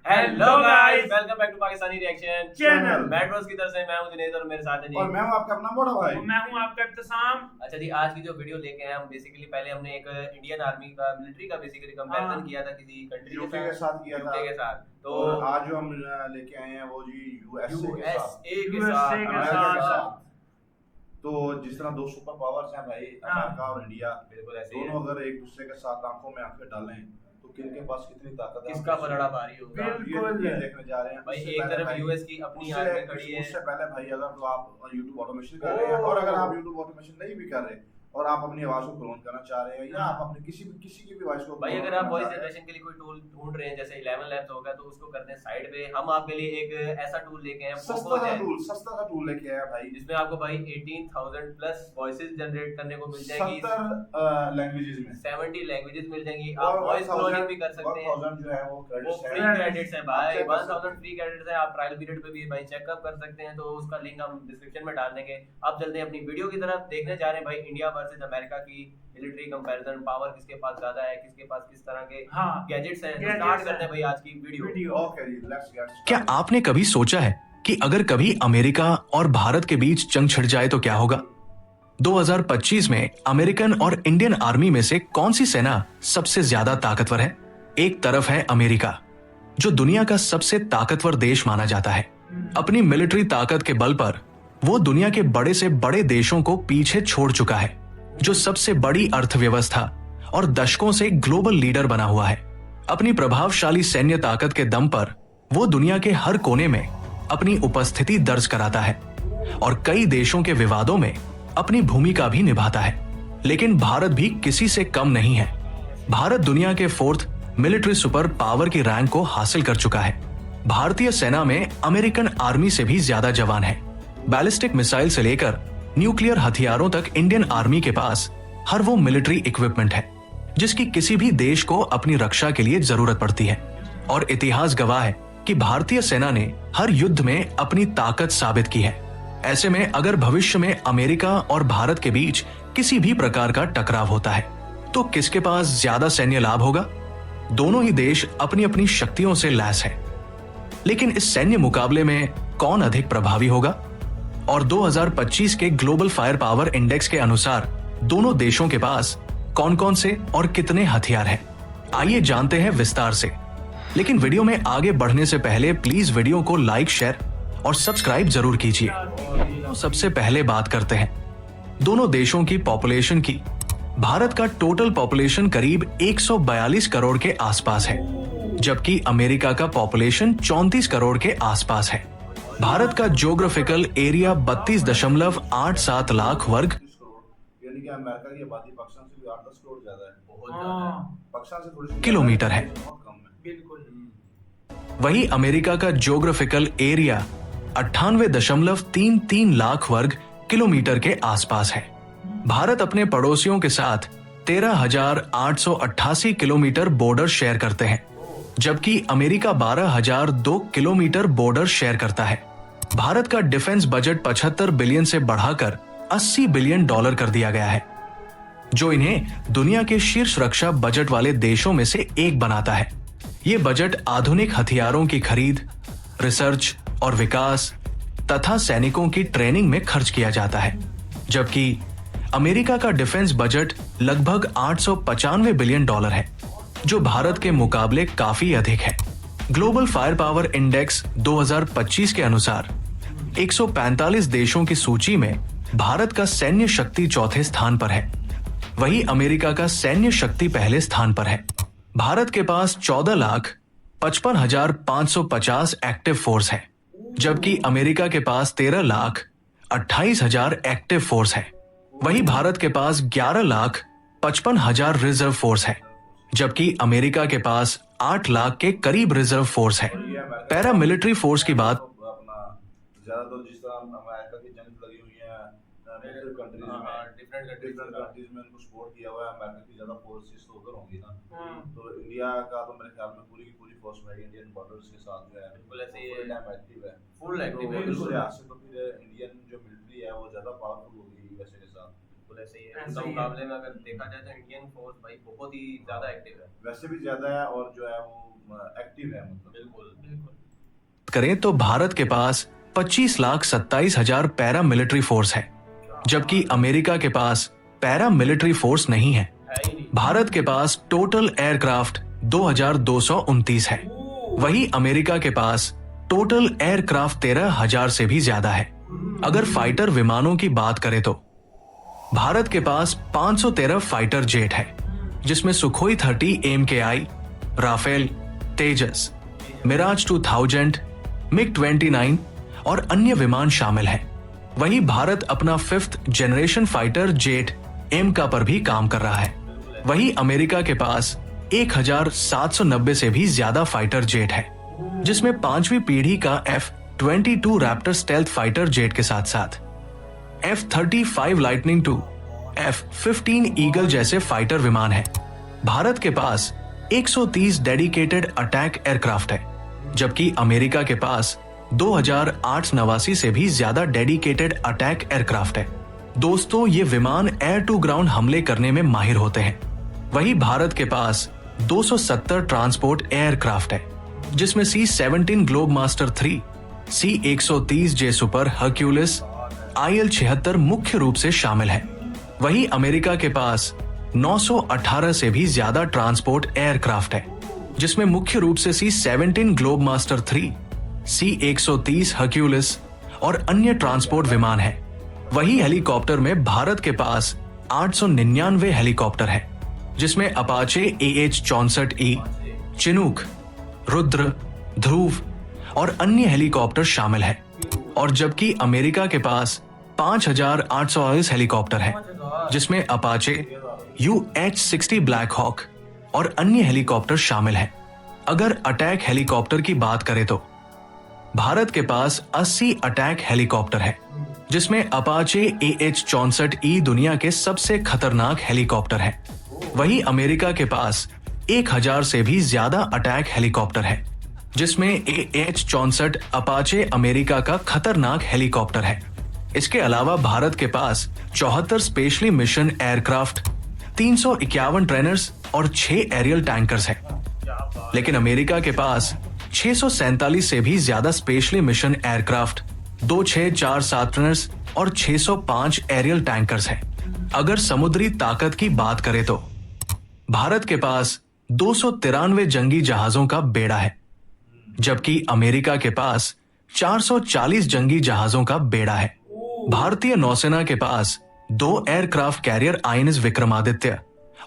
Hello guys, welcome back to Pakistani reaction channel. Metros की तरफ से मैं हूं जुनेद और मेरे साथ है जी। और मैं हूं आपका अपना बड़ा भाई। और मैं हूं आपका इब्तिसाम। अच्छा जी, आज की जो वीडियो लेके आए हम बेसिकली पहले हमने एक इंडियन आर्मी का मिलिट्री का बेसिकली कंपैरिजन किया था किसी कंट्री यूके के साथ किया था। यूके के साथ। तो और आज जो हम लेके आए हैं वो जी यूएसए के साथ। USA के साथ। तो जिस तरह दो सुपर पावर्स हैं भाई, अमेरिका और इंडिया, बिल्कुल ऐसे ही है। दोनों अगर एक दूसरे के साथ आंखों में आंखें डालें तो किनके पास कितनी ताकत है, किसका पलड़ा भारी होगा। बिल्कुल। ये देखने जा रहे हैं भाई उससे एक पहले तरफ भाई, यूएस की अपनी आर्मी खड़ी है। उससे पहले भाई अगर तो आप YouTube ऑटोमेशन कर रहे हैं और अगर आप YouTube ऑटोमेशन नहीं भी कर रहे और आप अपनी आवाज को क्लोन करना चाह रहे हैं या आप अपनी किसी की भी वॉइस को भाई अगर आप वॉइस जनरेशन के लिए कोई टूल ढूंढ रहे हैं जैसे 11 लैब्स होगा तो उसको करते हैं साइड पे। हम आपके लिए एक ऐसा टूल लेके आए हैं सस्ता सा टूल लेके आया भाई, जिसमें आपको भाई 18,000 प्लस वॉइसेस जनरेट करने को मिल जाएगी। 70 लैंग्वेजेस में 70 लैंग्वेजेस मिल जाएंगी। आप वॉइस क्लोनिंग भी कर सकते हैं। 1000 जो है वो फ्री क्रेडिट्स है भाई, 1000 फ्री क्रेडिट्स है। आप ट्रायल पीरियड पे भी भाई चेकअप कर सकते हैं, तो उसका लिंक हम डिस्क्रिप्शन में डाल देंगे। अब चलते हैं अपनी वीडियो की तरफ। देखने जा रहे हैं भाई इंडिया वर्सेस अमेरिका की मिलिट्री कंपैरिजन, पावर किसके पास ज्यादा है, किसके पास किस तरह के गैजेट्स हैं। तो स्टार्ट करते हैं भाई आज की वीडियो। ओके जी, लेट्स गेट। क्या आपने कभी सोचा है कि अगर कभी अमेरिका और भारत के बीच जंग छिड़ जाए तो क्या होगा? 2025 में अमेरिकन और इंडियन आर्मी में से कौन सी सेना सबसे ज्यादा ताकतवर है? एक तरफ है अमेरिका, जो दुनिया का सबसे ताकतवर देश माना जाता है। अपनी मिलिट्री ताकत के बल पर वो दुनिया के बड़े से बड़े देशों को पीछे छोड़ चुका है, जो सबसे बड़ी अर्थव्यवस्था और दशकों से ग्लोबल लीडर बना हुआ है। अपनी प्रभावशाली सैन्य ताकत के दम पर वो दुनिया के हर कोने में अपनी उपस्थिति दर्ज कराता है और कई देशों के विवादों में अपनी भूमिका भी निभाता है। लेकिन भारत भी किसी से कम नहीं है। भारत दुनिया के 4th मिलिट्री सुपर पावर की रैंक को हासिल कर चुका है। भारतीय सेना में अमेरिकन आर्मी से भी ज्यादा जवान है। बैलिस्टिक मिसाइल से लेकर न्यूक्लियर हथियारों तक इंडियन आर्मी के पास हर वो मिलिट्री इक्विपमेंट है जिसकी किसी भी देश को अपनी रक्षा के लिए जरूरत पड़ती है। और इतिहास गवाह है कि भारतीय सेना ने हर युद्ध में अपनी ताकत साबित की है। ऐसे में अगर भविष्य में अमेरिका और भारत के बीच किसी भी प्रकार का टकराव होता है तो किसके पास ज्यादा सैन्य लाभ होगा? दोनों ही देश अपनी अपनी शक्तियों से लैस है, लेकिन इस सैन्य मुकाबले में कौन अधिक प्रभावी होगा? और 2025 के ग्लोबल फायर पावर इंडेक्स के अनुसार दोनों देशों के पास कौन कौन से और कितने हथियार हैं? आइए जानते हैं विस्तार से। लेकिन वीडियो में आगे बढ़ने से पहले प्लीज वीडियो को लाइक, शेयर और सब्सक्राइब जरूर कीजिए। तो सबसे पहले बात करते हैं दोनों देशों की पॉपुलेशन की। भारत का टोटल पॉपुलेशन करीब 142 करोड़ के आसपास है, जबकि अमेरिका का पॉपुलेशन 34 करोड़ के आसपास है। भारत का ज्योग्राफिकल एरिया 32.87 लाख वर्ग यानी कि अमेरिका की आबादी पाकिस्तान से भी 8-10 करोड़ ज्यादा है। बहुत ज्यादा है। पाकिस्तान से थोड़ी किलोमीटर है। बहुत कम है। बिल्कुल। वही अमेरिका का ज्योग्राफिकल एरिया 98.33 लाख वर्ग किलोमीटर के आसपास है। भारत अपने पड़ोसियों के साथ 13,888 किलोमीटर बॉर्डर शेयर करते हैं, जबकि अमेरिका 12,002 किलोमीटर बॉर्डर शेयर करता है। भारत का डिफेंस बजट 75 बिलियन से बढ़ाकर 80 बिलियन डॉलर कर दिया गया है, जो इन्हें दुनिया के शीर्ष रक्षा बजट वाले देशों में से एक बनाता है। ये बजट आधुनिक हथियारों की खरीद, रिसर्च और विकास तथा सैनिकों की ट्रेनिंग में खर्च किया जाता है, जबकि अमेरिका का डिफेंस बजट लगभग 895 बिलियन डॉलर है, जो भारत के मुकाबले काफी अधिक है। ग्लोबल फायर पावर इंडेक्स 2025 के अनुसार 145 देशों की सूची में भारत का सैन्य शक्ति चौथे स्थान पर है, वही अमेरिका का सैन्य शक्ति पहले स्थान पर है। भारत के पास 14,55,550 एक्टिव फोर्स है, जबकि अमेरिका के पास 13,28,000 एक्टिव फोर्स है। वही भारत के पास 11,55,000 रिजर्व फोर्स है, जबकि अमेरिका के पास 8 लाख के करीब रिजर्व फोर्स है। पैरा मिलिट्री फोर्स की बात अपना ज्यादातर जिस तरह अमेरिका की जंग लगी हुई है डिफरेंट कंट्रीज में, डिफरेंट कंट्रीज में उनको सपोर्ट किया हुआ है। अमेरिका की ज्यादा फोर्सेस तो उधर होंगी ना, तो इंडिया का तो मेरे ख्याल में पूरी की पूरी फोर्स भाई इंडियन बॉर्डर्स के साथ जो है बिल्कुल ऐसे ही फुल एक्टिव है। बिल्कुल। तो फिर इंडियन जो मिलिट्री है वो ज्यादा पावरफुल होगी यूएसए के साथ। बिल्कुल ऐसे ही है। उनका मुकाबले में अगर देखा जाए तो इंडियन फोर्स भाई बहुत ही ज्यादा एक्टिव है, वैसे भी ज्यादा है और जो है वो एक्टिव है, मतलब बिल्कुल। करें तो भारत के पास 25,27,000 पैरा मिलिट्री फोर्स है, जबकि अमेरिका के पास पैरा मिलिट्री फोर्स नहीं है। भारत के पास टोटल एयरक्राफ्ट 2,229 है, वही अमेरिका के पास टोटल एयरक्राफ्ट 13,000 से भी ज्यादा है। अगर फाइटर विमानों की बात करें तो भारत के पास 513 फाइटर जेट है, जिसमें सुखोई 30 AMKI, राफेल, तेजस, मिराज 2000, MiG-29 और अन्य विमान शामिल हैं। वहीं भारत अपना 5th जनरेशन फाइटर जेट एमका पर भी काम कर रहा है। वहीं अमेरिका के पास 1,790 से भी ज्यादा फाइटर जेट है, जिसमें 5वीं पीढ़ी का F-22 Raptor stealth fighter jet के साथ साथ F-35 lightning II, F-15 eagle जैसे फाइटर विमान है। भारत के पास 130 डेडिकेटेड अटैक एयरक्राफ्ट है, जबकि अमेरिका के पास 2,889 से भी ज्यादा डेडिकेटेड अटैक एयरक्राफ्ट है। दोस्तों, ये विमान एयर टू ग्राउंड हमले करने में माहिर होते हैं। वहीं भारत के पास 270 ट्रांसपोर्ट एयरक्राफ्ट है, जिसमें C-17 Globemaster 3, C-130J super Hercules, IL-76 मुख्य रूप से शामिल है। वहीं अमेरिका के पास 918 से भी ज्यादा ट्रांसपोर्ट एयरक्राफ्ट है, जिसमें मुख्य रूप से C-17 ग्लोबमास्टर 3, C-130 हर्क्यूलिस और अन्य ट्रांसपोर्ट विमान है। वही हेलीकॉप्टर में भारत के पास 899 हेलीकॉप्टर है, जिसमें अपाचे AH-64E, चिनूक, रुद्र, ध्रुव और अन्य हेलीकॉप्टर शामिल है। और जबकि अमेरिका के पास 5,840 हेलीकॉप्टर है, जिसमें अपाचे UH-60 ब्लैक हॉक और अन्य हेलीकॉप्टर शामिल है। अगर अटैक हेलीकॉप्टर की बात करें तो भारत के पास 80 अटैक हेलीकॉप्टर है, जिसमें अपाचे AH-64E दुनिया के सबसे खतरनाक हेलीकॉप्टर है। वहीं अमेरिका के पास 1,000 से भी ज्यादा अटैक हेलीकॉप्टर है, जिसमें AH-64 अपाचे अमेरिका का खतरनाक हेलीकॉप्टर है। इसके अलावा भारत के पास 74 स्पेशली मिशन एयरक्राफ्ट, 351 ट्रेनर्स और 6 एरियल टैंकर्स हैं। लेकिन अमेरिका के पास 647 से भी ज्यादा स्पेशली मिशन एयरक्राफ्ट, 2647 ट्रेनर्स और 605 एरियल टैंकर्स हैं। अगर समुद्री ताकत की बात करें तो भारत के पास 293 जंगी जहाजों का बेड़ा है, जबकि अमेरिका के पास 440 जंगी जहाजों का बेड़ा है। भारतीय नौसेना के पास 2 एयरक्राफ्ट कैरियर INS विक्रमादित्य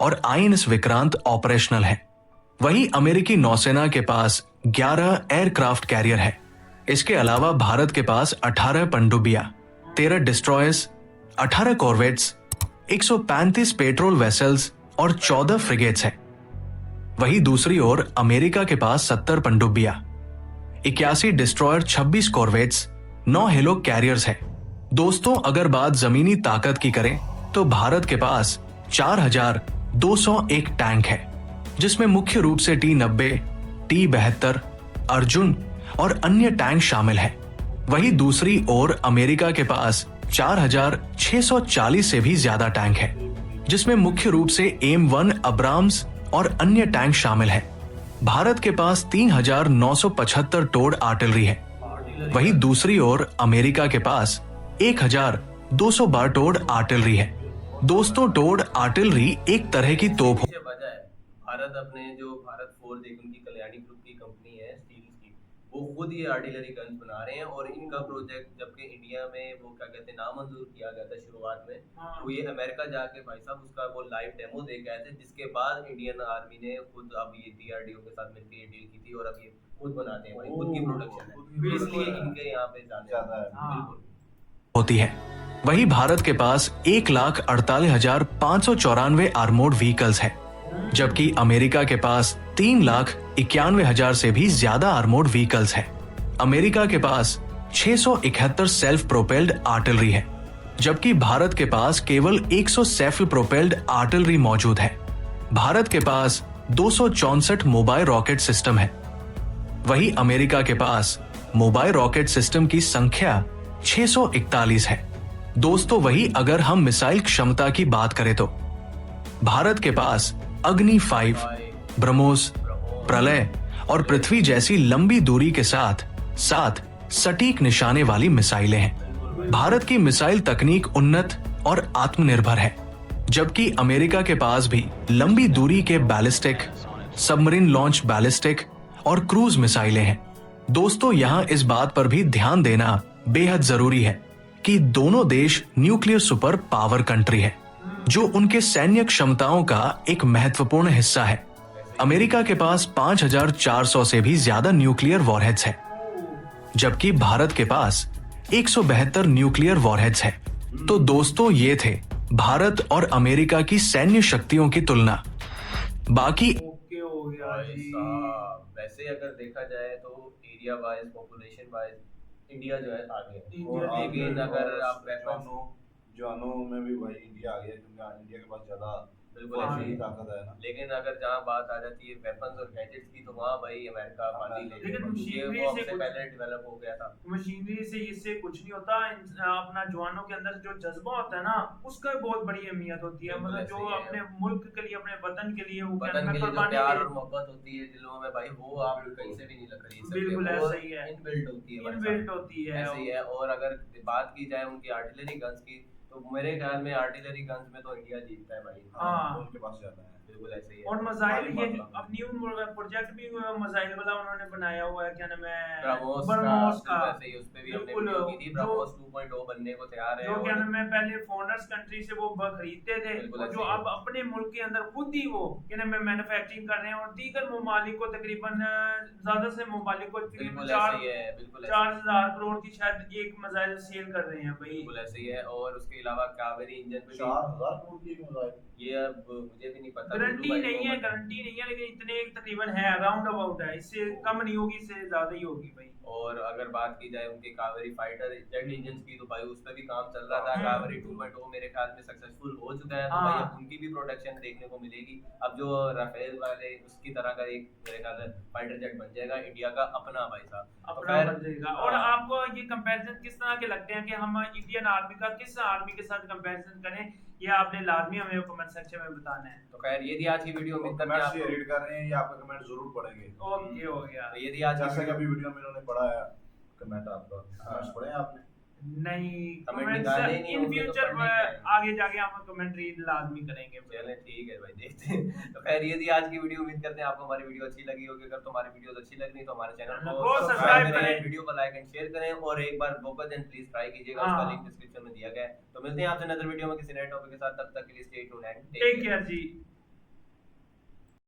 और INS विक्रांत ऑपरेशनल है। वहीं अमेरिकी नौसेना के पास 11 एयरक्राफ्ट कैरियर है। इसके अलावा भारत के पास 18 पनडुब्बियां, 13 डिस्ट्रॉयर्स, 18 कॉर्वेट्स, 135 पेट्रोल वेसल्स और 14 फ्रिगेट्स है। वहीं दूसरी ओर अमेरिका के पास 70 पनडुब्बियां, 81 डिस्ट्रॉयर, 26 कॉर्वेट्स, 9 हेलो कैरियर्स है। दोस्तों, अगर बात जमीनी ताकत की करें तो भारत के पास 4,201 टैंक है, जिसमें मुख्य रूप से T-90, T-72, अर्जुन और अन्य टैंक शामिल है। वहीं दूसरी ओर अमेरिका के पास 4,640 से भी ज्यादा टैंक है, जिसमें मुख्य रूप से M1 अब्राम्स और अन्य टैंक शामिल है। भारत के पास 3,975 टोड आर्टिलरी है। वहीं दूसरी ओर अमेरिका के पास 1,212 टोड आर्टिलरी है। दोस्तों, टोड आर्टिलरी एक तरह की तोप पीछे वजह है भारत अपने जो भारत फोर्स एक उनकी कल्याणी ग्रुप की कंपनी है स्टील की, वो खुद ये आर्टिलरी गन्स बना रहे हैं। और इनका प्रोजेक्ट जबकि इंडिया में वो क्या कहते हैं नामंजूर किया गया था शुरुआत में, तो ये अमेरिका जाके भाई साहब उसका वो लाइव डेमो दे के आए थे, जिसके बाद इंडियन आर्मी ने खुद अब ये DRDO के साथ मिलकर ये डील की थी और अब ये खुद बनाते हैं भाई, खुद की प्रोडक्शन है, इसलिए इनके यहाँ पे ज्यादा है। बिल्कुल होती है। वहीं भारत के पास 1,48,594 आर्मोर्ड व्हीकल्स है, जबकि अमेरिका के पास 3,91,000 से भी ज्यादा आर्मोर्ड व्हीकल्स है। अमेरिका के पास 671 सेल्फ प्रोपेल्ड आर्टिलरी है, जबकि भारत के पास केवल 100 सेल्फ प्रोपेल्ड आर्टिलरी मौजूद है। भारत के पास 264 मोबाइल रॉकेट सिस्टम है। वहीं अमेरिका के पास मोबाइल रॉकेट सिस्टम की संख्या 641 है, दोस्तों वही अगर हम मिसाइल क्षमता की बात करें तो भारत के पास अग्नि 5, ब्रह्मोस, प्रलय और पृथ्वी जैसी लंबी दूरी के साथ साथ सटीक निशाने वाली मिसाइलें हैं। भारत की मिसाइल तकनीक उन्नत और आत्मनिर्भर है, जबकि अमेरिका के पास भी लंबी दूरी के बैलिस्टिक, सबमरीन लॉन्च बैलिस्टिक और क्रूज मिसाइलें हैं। दोस्तों यहाँ इस बात पर भी ध्यान देना बेहद जरूरी है कि दोनों देश न्यूक्लियर सुपर पावर कंट्री है, जो उनके सैन्य क्षमताओं का एक महत्वपूर्ण हिस्सा है। अमेरिका के पास 5,400 से भी ज्यादा न्यूक्लियर वॉरहेड्स है, जबकि भारत के पास 172 न्यूक्लियर वॉरहेड्स है। तो दोस्तों ये थे भारत और अमेरिका की सैन्य शक्तियों की तुलना। बाकी ओके हो गया भाई जी। साहब, वैसे अगर देखा जाए तो area wise, population wise India जो है आगे है। इंडिया और लेकिन आगे अगर और आप वेपन्स जानों में भी भाई इंडिया आ गया, क्योंकि इंडिया के पास ज्यादा बिल्कुल हाँ, ऐसे ही ताकत है ना। लेकिन अगर जहाँ बात आ जाती है वेपन्स और गैजेट्स की तो वहाँ भाई अमेरिका बाजी ले लेकिन लेगा, क्योंकि मशीनरी वो से हमसे कुछ- पहले डेवलप हो गया था। मशीनरी से इससे कुछ नहीं होता। अपना जवानों के अंदर जो जज्बा होता है ना, उसका बहुत बड़ी अहमियत होती है। बिल्कुल मतलब ऐसे जो ही है। अपने मुल्क के लिए, अपने वतन के लिए वो वतन के लिए जो कुर्बानी प्यार दे- और मोहब्बत होती है दिलों में भाई, वो आप कहीं से भी नहीं खरीद सकते। बिल्कुल वो ऐसा ही है। इनबिल्ट होती है भाई साहब। इनबिल्ट होती है। ऐसे ही है। और अगर बात की जाए उनकी आर्टिलरी गन्स की, तो मेरे ख्याल में आर्टिलरी गन्स में तो इंडिया जीतता है भाई। हाँ। तो उनके पास ज्यादा है। बिल्कुल ऐसे ही है। और मजाइल ये मात्रा में। अब न्यू प्रोजेक्ट भी मजाइल वाला उन्होंने बनाया हुआ है, क्या नाम है, ब्रह्मोस ब्रह्मोस का। वैसे ही उस पे भी हमने बिल्कुल, वीडियो की थी। जो- ब्रह्मोस 2.0 बनने को तैयार है। जो क्या और नाम है पहले फॉरेनर्स कंट्री से वो खरीदते थे, बिल्कुल और जो ऐसे ही अब अपने मुल्क के अंदर खुद ही वो क्या नाम है मैन्युफैक्चरिंग कर रहे हैं, और दीगर ममालिक को तकरीबन ज्यादा से ममालिक को तकरीबन बिल्कुल ऐसे ही है। बिल्कुल ऐसे ही है। 4,000 करोड़ की शायद एक मिसाइल सेल कर रहे हैं भाई। बिल्कुल ऐसे ही है। और उसके अलावा कावेरी इंजन पे भी 4,000 करोड़ की एक मिसाइल। ये अब मुझे भी नहीं पता। गारंटी भाई नहीं को है, मत- गारंटी नहीं है, लेकिन इतने तकरीबन है, अराउंड अबाउट है। इससे कम नहीं होगी, इससे ज्यादा ही होगी भाई। और अगर बात की जाए उनके कावेरी फाइटर जेट इंजन की, तो भाई उस पे भी काम चल रहा था। हम्म। कावेरी 2.0 मेरे ख्याल में सक्सेसफुल हो चुका है, तो हाँ। भाई अब उनकी भी प्रोडक्शन देखने को मिलेगी। अब जो राफेल वाले उसकी तरह का एक मेरे ख्याल से फाइटर जेट बन जाएगा इंडिया का अपना भाई साहब। तो अपना खैर, बन जाएगा। और हाँ। आपको ये कंपैरिजन किस तरह के लगते हैं कि हम इंडियन आर्मी का किस आर्मी के साथ कंपैरिजन करें, ये आपने लाजमी हमें कमेंट सेक्शन में बताना है। तो खैर ये थी आज की वीडियो। उम्मीद करते हैं कमेंट्स ये आपको रीड कर रहे हैं, ये आपका कमेंट जरूर पढ़ेंगे। ओके हो गया। तो ये थी आज जैसा की कि वीडियो। अभी वीडियो में इन्होंने पढ़ा है कमेंट आपका, हाँ। कमेंट्स पढ़े हैं आपने? नहीं, कमेंट कमेंट्स निकाले नहीं इन होंगे तो फ्यूचर पढ़ने क्या है? आगे जाके हम कमेंट रीड लाजमी करेंगे। चलें ठीक है भाई, देखते हैं। तो खैर ये थी आज की वीडियो। उम्मीद करते हैं आपको हमारी वीडियो अच्छी लगी होगी। अगर तुम्हारी वीडियो अच्छी लगी तो हमारे चैनल को को सब्सक्राइब सब्सक्राइब करें। करें, वीडियो को लाइक एंड शेयर करें, और एक बार बोकस एंड प्लीज ट्राई कीजिएगा। हाँ। उसका लिंक डिस्क्रिप्शन में दिया गया है। तो मिलते हैं आपसे नजर वीडियो में किसी नए टॉपिक के साथ। तब तक के लिए stay tuned and take care ji.